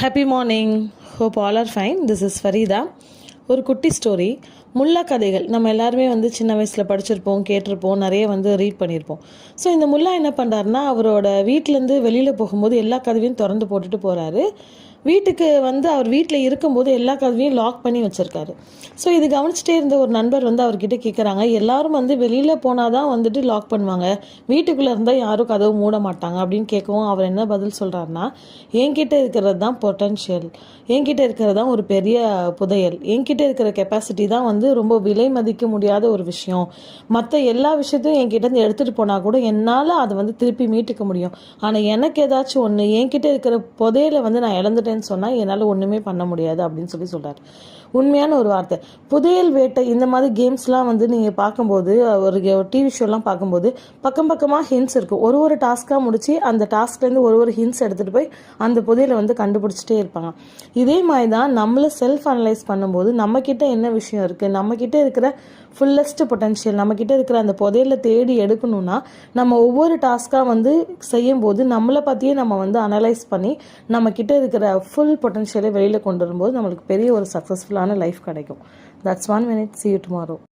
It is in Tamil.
Happy morning. Hope all are fine. This is Farida. ஒரு குட்டி ஸ்டோரி. முல்லா கதைகள் நம்ம எல்லாருமே சின்ன வயசில் படிச்சிருப்போம், கேட்டிருப்போம், நிறைய ரீட் பண்ணியிருப்போம். ஸோ இந்த முல்லா என்ன பண்ணுறாருனா, அவரோட வீட்டிலேருந்து வெளியில் போகும்போது எல்லா கதவையும் திறந்து போட்டுட்டு போகிறாரு. வீட்டுக்கு அவர் வீட்டில் இருக்கும்போது எல்லா கதவையும் லாக் பண்ணி வச்சுருக்காரு. ஸோ இது கவனிச்சிட்டே இருந்த ஒரு நண்பர் அவர்கிட்ட கேட்குறாங்க, எல்லாரும் வெளியில் போனால் தான் லாக் பண்ணுவாங்க, வீட்டுக்குள்ளே இருந்தால் யாரும் கதவு மூட மாட்டாங்க அப்படின்னு கேட்கவும் அவர் என்ன பதில் சொல்கிறாருன்னா, என்கிட்ட இருக்கிறது தான் பொட்டன்ஷியல், என்கிட்ட இருக்கிறது தான் ஒரு பெரிய புதையல், என்கிட்ட இருக்கிற கெப்பாசிட்டி தான் ரொம்ப விலை மதிக்க முடியாத ஒரு விஷயம். மற்ற எல்லா விஷயத்தையும் என்கிட்ட இருந்து எடுத்துகிட்டு போனால் கூட என்னால் அதை திருப்பி மீட்டுக்க முடியும். ஆனால் எனக்கு ஏதாச்சும் ஒன்று என்கிட்ட இருக்கிற புதையலை நான் இழந்துட்டேன்னு சொன்னால் என்னால் ஒன்றுமே பண்ண முடியாது அப்படின்னு சொல்கிறார். உண்மையான ஒரு வார்த்தை. புதையல் வேட்டை இந்த மாதிரி கேம்ஸ்லாம் நீங்கள் பார்க்கும்போது, ஒரு டிவி ஷோலாம் பார்க்கும்போது பக்கம் பக்கமாக ஹிண்ட்ஸ் இருக்கும். ஒரு டாஸ்க்காக முடிச்சு அந்த டாஸ்க்லேருந்து ஒரு ஹிண்ட்ஸ் எடுத்துகிட்டு போய் அந்த புதையலை கண்டுபிடிச்சிட்டே இருப்பாங்க. இதே மாதிரி தான் நம்மளை செல்ஃப் அனலைஸ் பண்ணும்போது நம்மக்கிட்ட என்ன விஷயம் இருக்குது, நம்மக்கிட்ட இருக்கிற ஃபுல்லஸ்ட் பொட்டன்ஷியல், நம்மக்கிட்ட இருக்கிற அந்த புதையலை தேடி எடுக்கணும்னா நம்ம ஒவ்வொரு டாஸ்க்காக செய்யும்போது நம்மளை பற்றியே நம்ம அனலைஸ் பண்ணி நம்மக்கிட்ட இருக்கிற ஃபுல் பொட்டன்ஷியலை வெளியில் கொண்டு வரும்போது நம்மளுக்கு பெரிய ஒரு சக்ஸஸ்ஃபுல்லான லைஃப் கிடைக்கும். That's 1 minute. See you tomorrow.